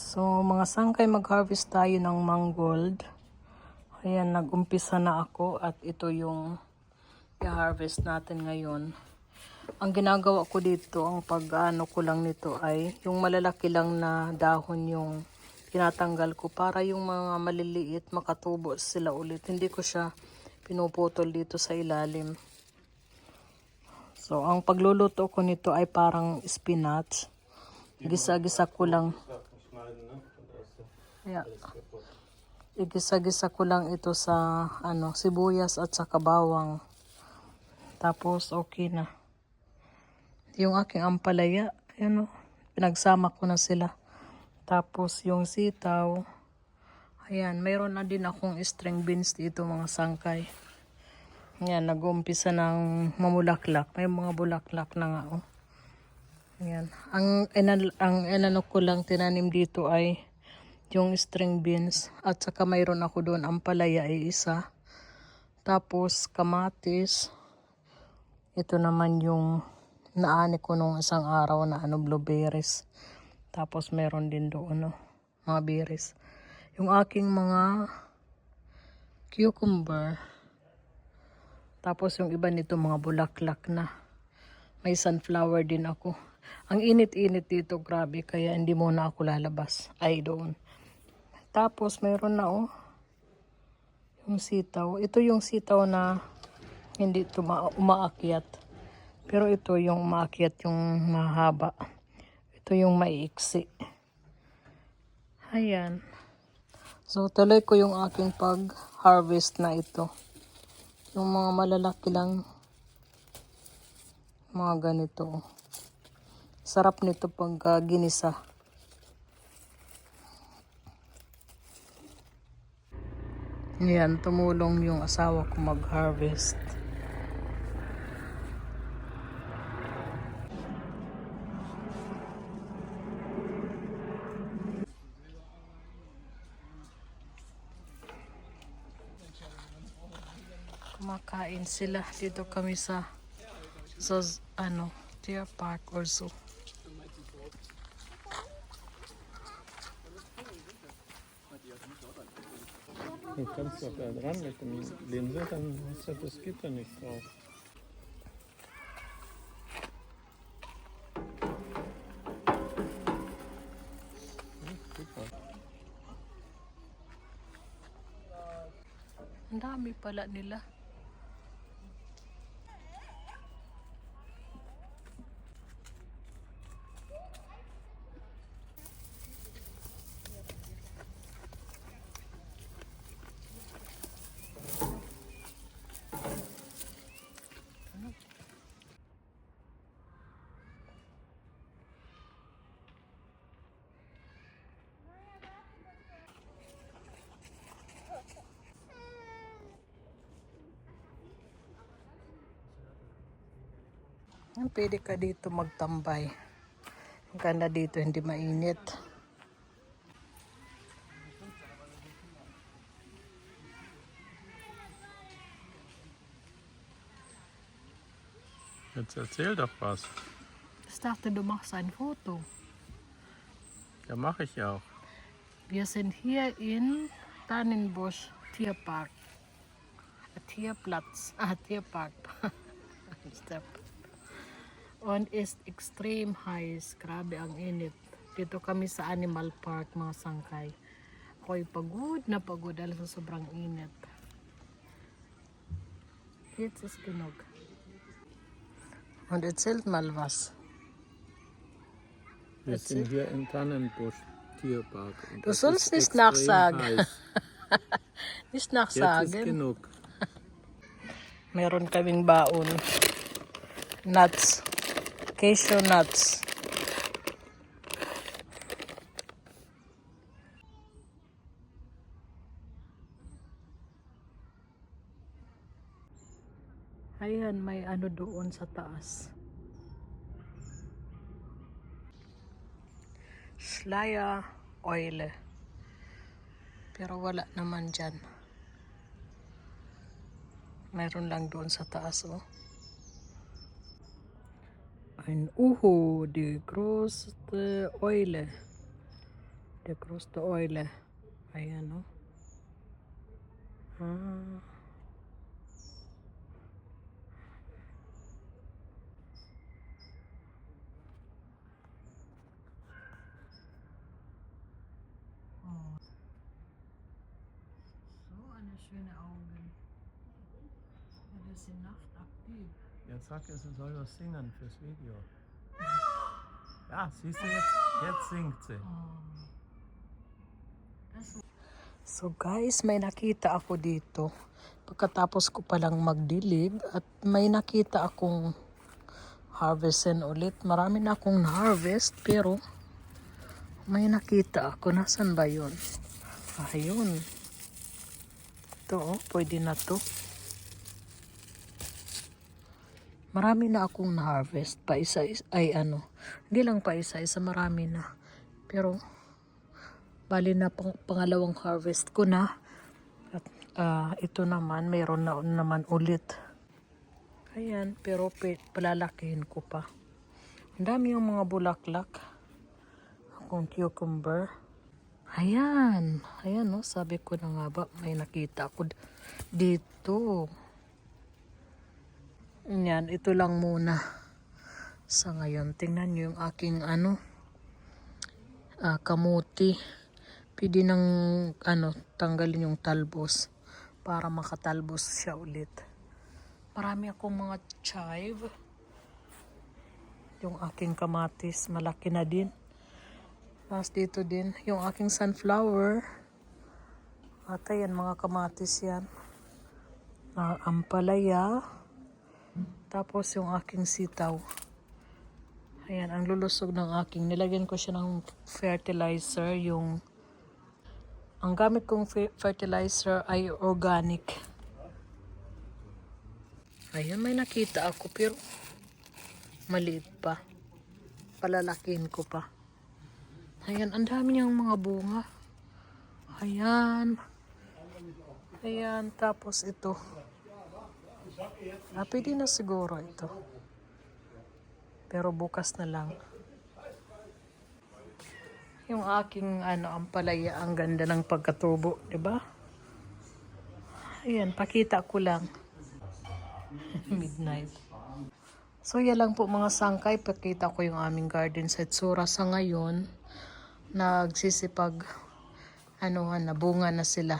So, mga sangkay, mag-harvest tayo ng mangold. Ayan, nag-umpisa na ako at ito yung i-harvest natin ngayon. Ang ginagawa ko dito, ang pag-ano ko lang nito ay yung malalaki lang na dahon yung tinatanggal ko para yung mga maliliit makatubo sila ulit. Hindi ko siya pinuputol dito sa ilalim. So, ang pagluluto ko nito ay parang spinach. Gisa-gisa ko lang. Yeah. Igisa-gisa ko lang ito sa sibuyas at saka bawang. Tapos okay na. Yung aking ampalaya, pinagsama ko na sila. Tapos yung sitaw, ayan, mayroon na din akong string beans dito mga sangkay. Ayan, nag-uumpisa ng mamulaklak. May mga bulaklak na nga, oh. Ayan. Ang inano ko lang tinanim dito ay yung string beans. At saka mayroon ako doon ampalaya ay isa. Tapos kamatis. Ito naman yung naani ko nung isang araw na blueberries. Tapos meron din doon mga berries. Yung aking mga cucumber. Tapos yung iba nito mga bulaklak na. May sunflower din ako. Ang init-init dito, grabe, kaya hindi muna ako lalabas. Ay, doon. Tapos meron na yung sitaw. Ito yung sitaw na hindi ito umaakyat. Pero ito yung umaakyat, yung mahaba. Ito yung maiiksi. Ayan. So, tuloy ko yung aking pag-harvest na ito. Yung mga malalaki lang. Mga ganito. Sarap nito pag ginisa. Ayan, tumulong yung asawa ko mag-harvest. Kumakain sila. Dito kami sa Deer Park or zoo. Du kannst doch da dran mit dem Linse, dann hast du das Gitter nicht drauf. Super. Ang dami pala nila. Pwede ka dito magtambay. Ang ganda dito, hindi mainit. Jetzt erzähl doch was. Ich dachte, du machst ein Foto. Ja, mache ich auch. Wir sind hier in Tannenbusch Tierpark. Tierplatz. Tierpark. Und ist extrem heiß. Grabe ang init. Dito kami sa Animal Park, mga sangkay. Ako'y pagod na pagod dahil sa sobrang init. Jetzt ist genug. Und erzählt mal was. Wir sind hier im Tannenbusch Tierpark. Du sollst nicht nachsagen. Nicht Jetzt ist nachsagen. genug. Meron kaming baon. Nuts. Cashew nuts. Ayan, may doon sa taas. Slaya oil. Pero wala naman dyan. Meron lang doon sa taas, oh. Ein Uhu, die größte Eule The cross to oil eh. Ayan, no? Ah. So, eine schöne Augen. Ja, das sind nachtaktiv. Jetzt sag es, sie soll was singen fürs Video. Ja, siehst du jetzt singt sie. So guys, may nakita ako dito. Pagkatapos ko palang magdilig at may nakita akong harvestin ulit. Marami na akong na-harvest pero may nakita ako. Nasaan ba yun? Ayun. Ito oh, pwede na to. Marami na akong na-harvest. Pa isa-isa, ay ano. Hindi lang pa isa-isa, marami na. Pero bali na pangalawang harvest ko na. At ito naman, mayroon na naman ulit. Ayan, pero palalakihin ko pa. Ang dami yung mga bulaklak. Akong cucumber. Ayan. Ayan, no? Sabi ko na nga ba, may nakita ako dito. Ayan, ito lang muna. Sa ngayon, tingnan nyo yung aking kamuti. Pwede nang tanggalin yung talbos para makatalbos siya ulit. Marami akong mga chive. Yung aking kamatis, malaki na din. Tapos dito din, yung aking sunflower. At ayan, mga kamatis yan. Ampalaya. Tapos yung aking sitaw. Ayan, ang lulusog ng aking. Nilagyan ko siya ng fertilizer, ang gamit kong fertilizer ay organic. Ayan, may nakita ako pero maliit pa. Palalakihin ko pa. Ayan, ang dami niyang mga bunga. Ayan. Ayan, tapos ito. Pwede na siguro ito. Pero bukas na lang. Yung aking ampalaya, ang ganda ng pagkatubo, 'di ba? Ayan, pakita ko lang. Midnight. So, yan lang po mga sangkay. Pakita ko yung aming garden sa itsura. Sa ngayon, nagsisipag, na bunga na sila.